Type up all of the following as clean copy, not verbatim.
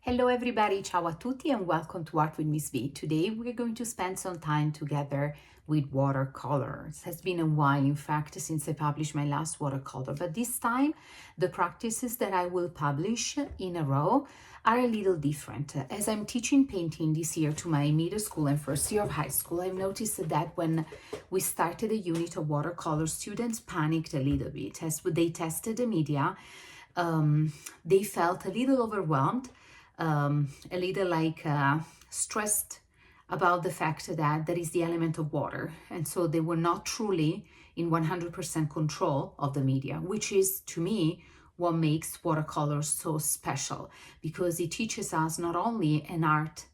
Hello everybody, ciao a tutti and welcome to Art with Ms.B. Today we're going to spend some time together with watercolors. It has been a while, in fact, since I published my last watercolor, but this time the practices that I will publish in a row are a little different. As I'm teaching painting this year to my middle school and first year of high school, I've noticed that when we started a unit of watercolor, students panicked a little bit. As they tested the media, they felt a little overwhelmed, a little stressed about the fact that there is the element of water. And so they were not truly in 100% control of the media, which is, to me, what makes watercolors so special, because it teaches us not only an art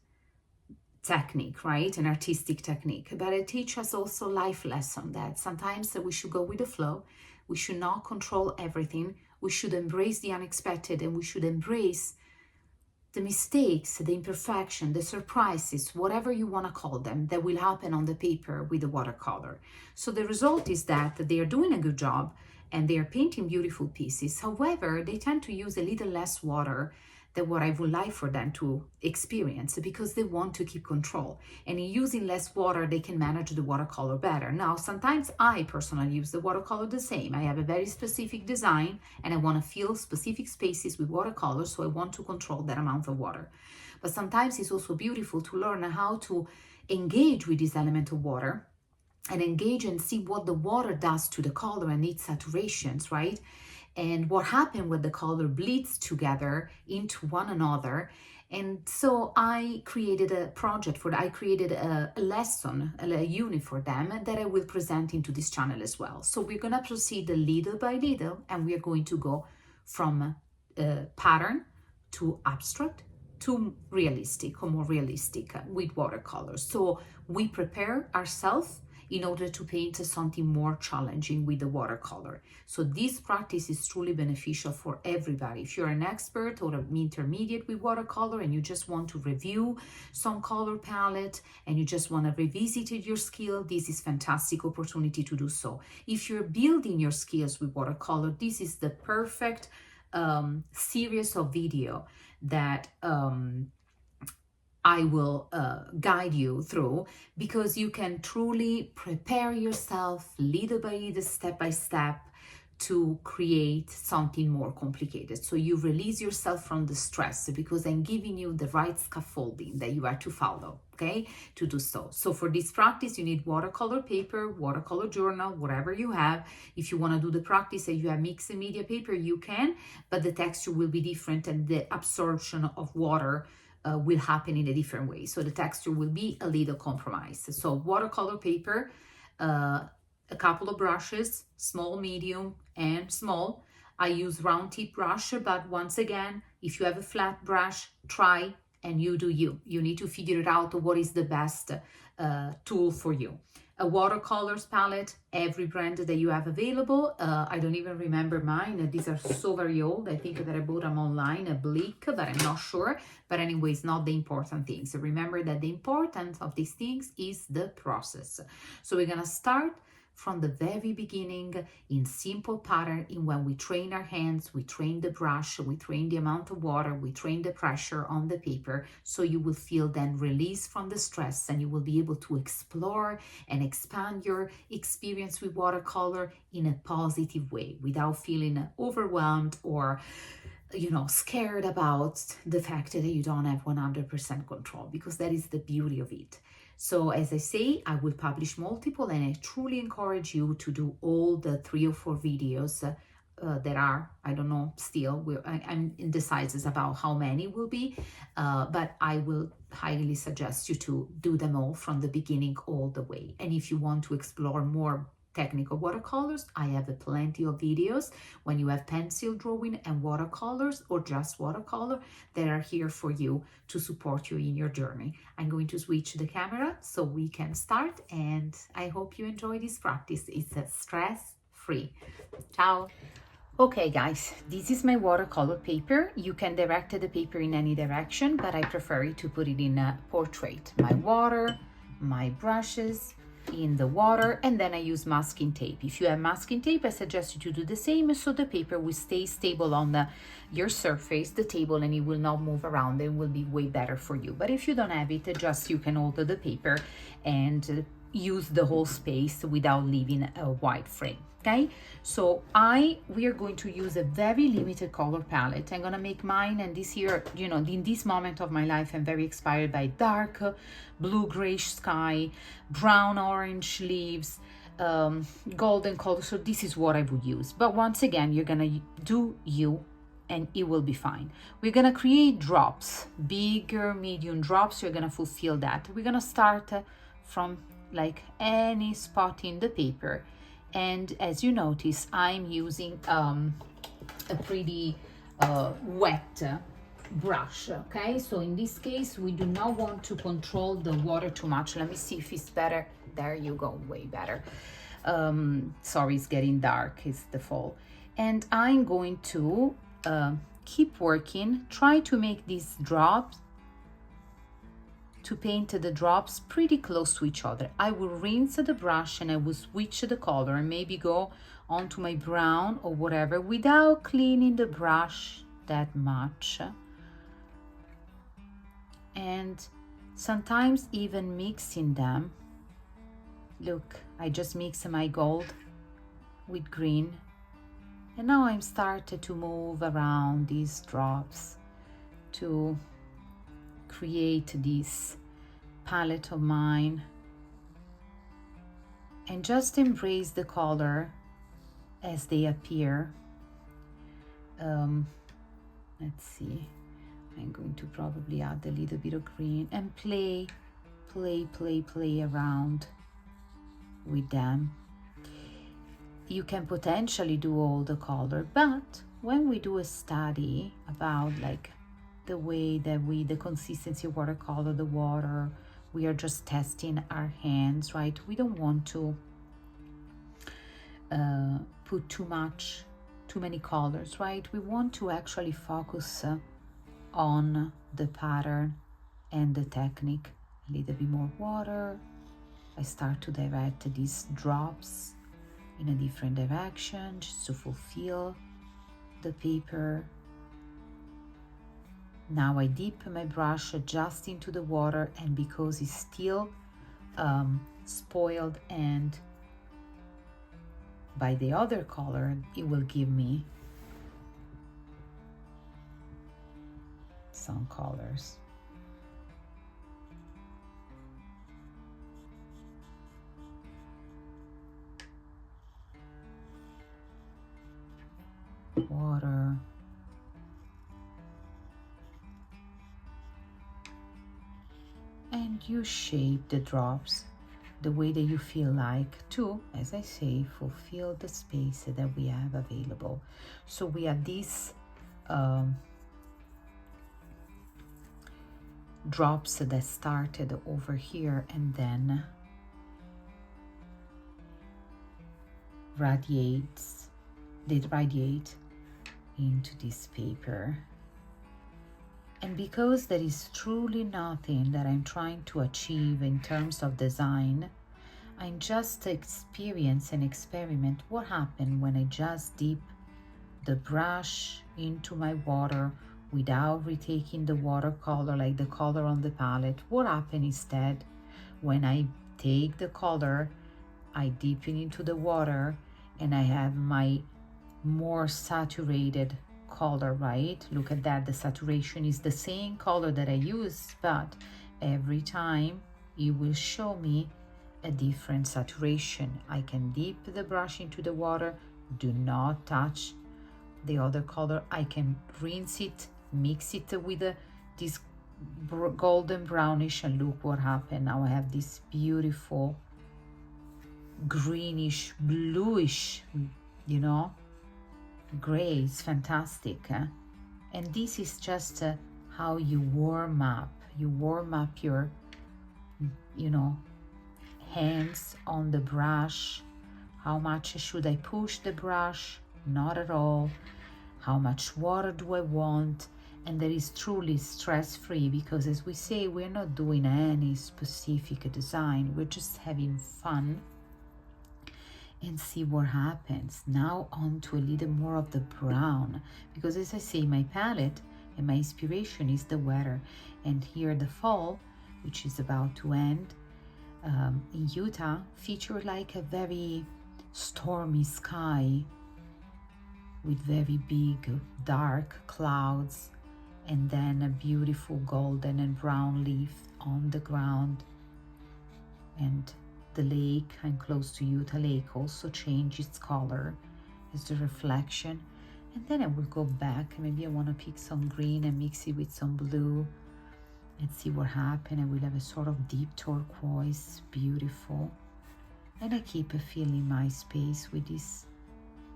technique, right, an artistic technique, but it teaches us also life lesson that sometimes we should go with the flow. We should not control everything. We should embrace the unexpected, and we should embrace the mistakes, the imperfection, the surprises, whatever you want to call them, that will happen on the paper with the watercolor. So the result is that they are doing a good job and they are painting beautiful pieces. However, they tend to use a little less water than what I would like for them to experience, because they want to keep control. And in using less water, they can manage the watercolor better. Now, sometimes I personally use the watercolor the same. I have a very specific design and I want to fill specific spaces with watercolor, so I want to control that amount of water. But sometimes it's also beautiful to learn how to engage with this element of water and engage and see what the water does to the color and its saturations, right? And what happened when the color bleeds together into one another. And so I created a project I created a lesson, a unit for them that I will present into this channel as well. So we're going to proceed little by little, and we are going to go from pattern to abstract to realistic or more realistic with watercolors. So we prepare ourselves in order to paint something more challenging with the watercolor. So this practice is truly beneficial for everybody. If you're an expert or an intermediate with watercolor and you just want to review some color palette and you just want to revisit your skill, this is a fantastic opportunity to do so. If you're building your skills with watercolor, this is the perfect series of video that I will guide you through, because you can truly prepare yourself little by little, step by step, to create something more complicated. So you release yourself from the stress, because I'm giving you the right scaffolding that you are to follow, okay, to do so. So for this practice, you need watercolor paper, watercolor journal, whatever you have. If you want to do the practice and you have mixed media paper, you can, but the texture will be different and the absorption of water will happen in a different way. So the texture will be a little compromised. So watercolor paper, a couple of brushes, small, medium, and small. I use round tip brush, but once again, if you have a flat brush, try and you do you. You need to figure it out what is the best tool for you. A watercolors palette, every brand that you have available. I don't even remember mine. These are so very old. I think that I bought them online, a Bleak, but I'm not sure. But anyway, it's not the important things. So remember that the importance of these things is the process. So we're gonna start from the very beginning in simple pattern. In when we train our hands, we train the brush, we train the amount of water, we train the pressure on the paper, so you will feel then release from the stress, and you will be able to explore and expand your experience with watercolor in a positive way without feeling overwhelmed or scared about the fact that you don't have 100% control, because that is the beauty of it. So as I say, I will publish multiple, and I truly encourage you to do all the 3 or 4 videos that are, I don't know, still, I'm indecisive about how many will be, but I will highly suggest you to do them all from the beginning all the way. And if you want to explore more technical watercolors, I have plenty of videos when you have pencil drawing and watercolors, or just watercolor, that are here for you to support you in your journey. I'm going to switch the camera so we can start, and I hope you enjoy this practice. It's a stress-free. Ciao. Okay guys, this is my watercolor paper. You can direct the paper in any direction, but I prefer to put it in a portrait. My water, my brushes, in the water, and then I use masking tape. If you have masking tape, I suggest you to do the same so the paper will stay stable on your surface, the table, and it will not move around. It will be way better for you. But if you don't have it, just you can alter the paper and use the whole space without leaving a white frame. Okay, so we are going to use a very limited color palette. I'm gonna make mine, and this year, you know, in this moment of my life, I'm very inspired by dark blue grayish sky, brown orange leaves, golden color. So this is what I would use. But once again, you're gonna do you, and it will be fine. We're gonna create drops, bigger, medium drops. You're gonna fulfill that. We're gonna start from like any spot in the paper. And as you notice, I'm using a pretty wet brush, okay? So in this case, we do not want to control the water too much. Let me see if it's better. There you go, way better. Sorry, it's getting dark, it's the fall. And I'm going to keep working, try to make these drops, to paint the drops pretty close to each other. I will rinse the brush and I will switch the color and maybe go onto my brown or whatever without cleaning the brush that much. And sometimes even mixing them. Look, I just mix my gold with green. And now I'm started to move around these drops to create this palette of mine, and just embrace the color as they appear. Let's see, I'm going to probably add a little bit of green and play around with them. You can potentially do all the color, but when we do a study about like the way that the consistency of watercolor, the water, we are just testing our hands, right? We don't want to put too many colors, right? We want to actually focus on the pattern and the technique. A little bit more water. I start to direct these drops in a different direction just to fulfill the paper. Now I dip my brush just into the water, and because it's still spoiled and by the other color, it will give me some colors. Water. And you shape the drops the way that you feel like to, as I say, fulfill the space that we have available. So we have these drops that started over here and then they radiate into this paper. And because there is truly nothing that I'm trying to achieve in terms of design, I'm just experience and experiment what happened when I just dip the brush into my water without retaking the watercolor, like the color on the palette. What happened instead when I take the color, I dip it into the water, and I have my more saturated color, right? Look at that, the saturation is the same color that I use, but every time it will show me a different saturation. I can dip the brush into the water, do not touch the other color. I can rinse it, mix it with this golden brownish, and look what happened. Now I have this beautiful greenish, bluish, you know, gray. It's fantastic. And this is just how you warm up your, you know, hands on the brush. How much should I push the brush? Not at all. How much water do I want? and that is truly stress-free, because as we say, we're not doing any specific design, we're just having fun and see what happens. Now on to a little more of the brown, because as I say, my palette and my inspiration is the weather, and here the fall, which is about to end, in Utah, feature like a very stormy sky with very big dark clouds, and then a beautiful golden and brown leaf on the ground. And the lake, I'm close to Utah Lake, also changes its color as the reflection. And then I will go back, maybe I want to pick some green and mix it with some blue and see what happens. I will have a sort of deep turquoise, beautiful. And I keep filling my space with these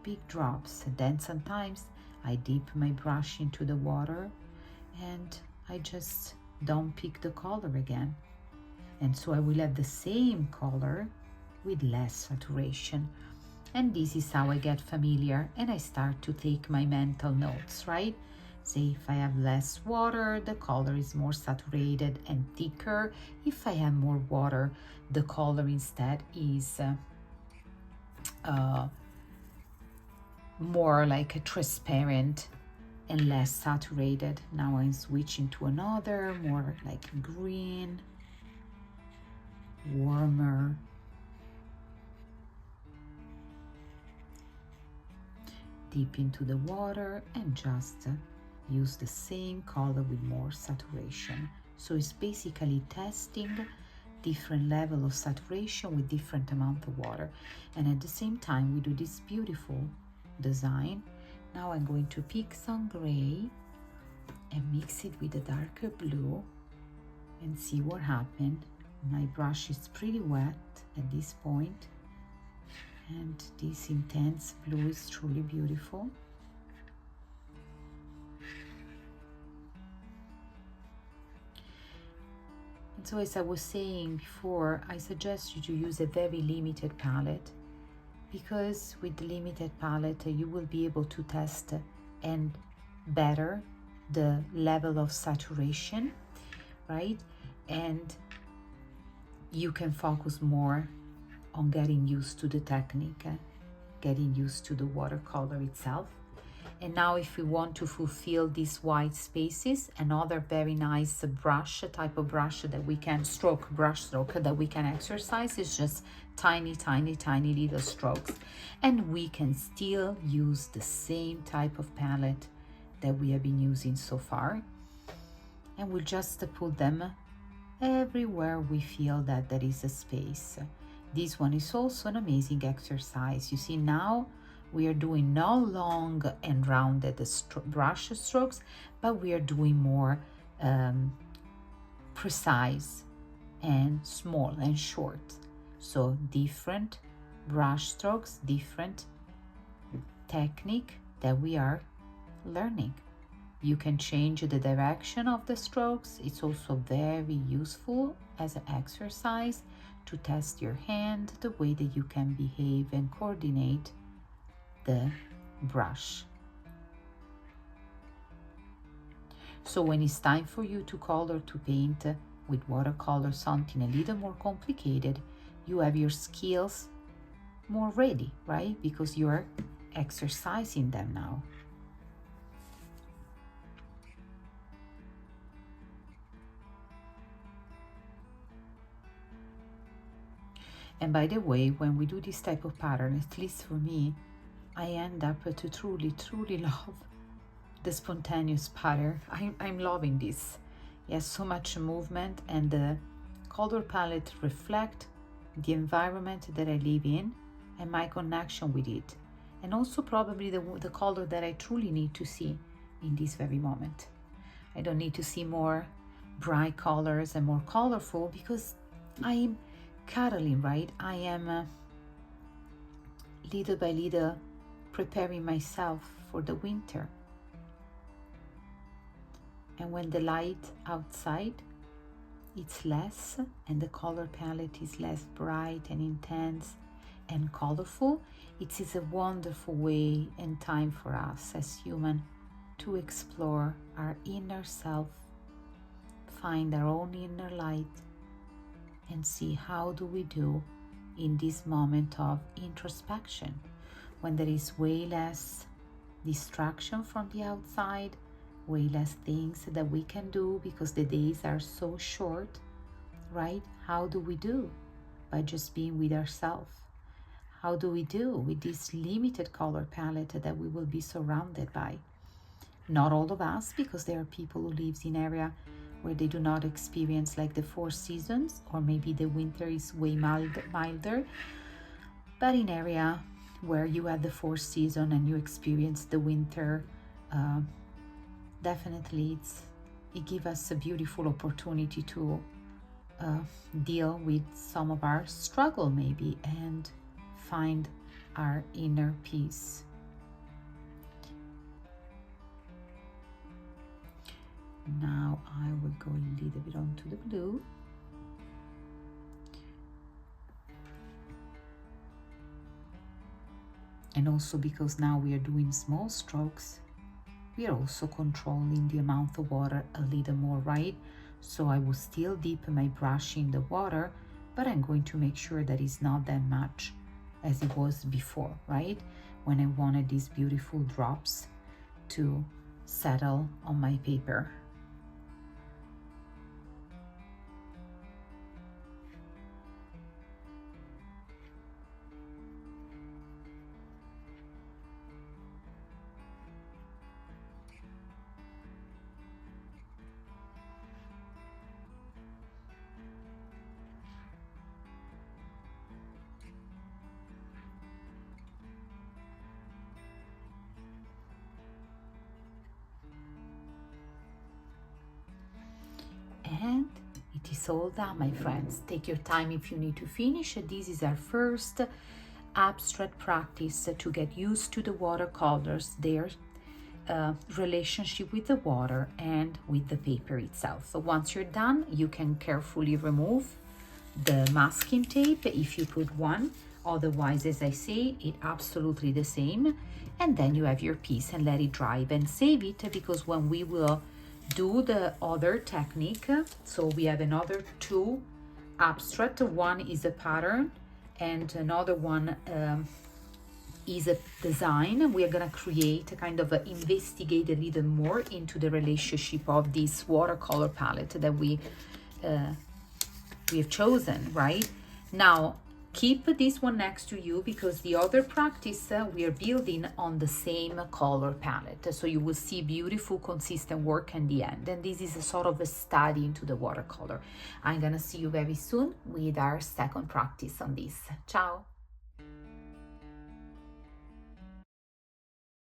big drops. And then sometimes I dip my brush into the water and I just don't pick the color again. And so I will have the same color with less saturation. And this is how I get familiar and I start to take my mental notes, right? Say if I have less water, the color is more saturated and thicker. If I have more water, the color instead is more like a transparent and less saturated. Now I'm switching to another, more like green, warmer. Dip into the water and just use the same color with more saturation. So it's basically testing different level of saturation with different amount of water. And at the same time, we do this beautiful design. Now I'm going to pick some gray and mix it with a darker blue and see what happens. My brush is pretty wet at this point, and this intense blue is truly beautiful. And so as I was saying before, I suggest you to use a very limited palette, because with the limited palette you will be able to test and better the level of saturation, right? And you can focus more on getting used to the technique, getting used to the watercolor itself. And now if we want to fulfill these white spaces, another very nice brush, type of brush that we can brush stroke that we can exercise is just tiny little strokes. And we can still use the same type of palette that we have been using so far. And we'll just put them everywhere we feel that there is a space. This one is also an amazing exercise. You see, now we are doing no long and rounded brush strokes, but we are doing more precise and small and short. So different brush strokes, different technique that we are learning. You can change the direction of the strokes. It's also very useful as an exercise to test your hand, the way that you can behave and coordinate the brush. So when it's time for you to color, to paint with watercolor something a little more complicated, you have your skills more ready, right? Because you're exercising them now. And by the way, when we do this type of pattern, at least for me, I end up to truly love the spontaneous pattern. I'm loving this. Yes, so much movement, and the color palette reflect the environment that I live in and my connection with it. And also probably the color that I truly need to see in this very moment. I don't need to see more bright colors and more colorful, because I'm cuddling, right? I am little by little preparing myself for the winter. And when the light outside it's less and the color palette is less bright and intense and colorful, it is a wonderful way and time for us as human to explore our inner self, find our own inner light, and see how do we do in this moment of introspection, when there is way less distraction from the outside, way less things that we can do because the days are so short, right? How do we do? By just being with ourselves. How do we do with this limited color palette that we will be surrounded by? Not all of us, because there are people who live in area where they do not experience like the 4 seasons, or maybe the winter is way milder. But in area where you have the 4 season and you experience the winter, definitely it gives us a beautiful opportunity to deal with some of our struggle maybe and find our inner peace. Now I will go a little bit onto the blue. And also because now we are doing small strokes, we are also controlling the amount of water a little more, right? So I will still dip my brush in the water, but I'm going to make sure that it's not that much as it was before, right? When I wanted these beautiful drops to settle on my paper. And it is all done, my friends. Take your time if you need to finish. This is our first abstract practice to get used to the watercolors, their relationship with the water and with the paper itself. So once you're done, you can carefully remove the masking tape if you put one. Otherwise, as I say, it's absolutely the same. And then you have your piece and let it dry and save it, because when we will do the other technique, so we have another 2 abstract. One is a pattern and another one is a design. We are gonna create a kind of investigate a little more into the relationship of this watercolor palette that we have chosen, right? Now keep this one next to you, because the other practice we are building on the same color palette. So you will see beautiful, consistent work in the end. And this is a sort of a study into the watercolor. I'm gonna see you very soon with our second practice on this. Ciao.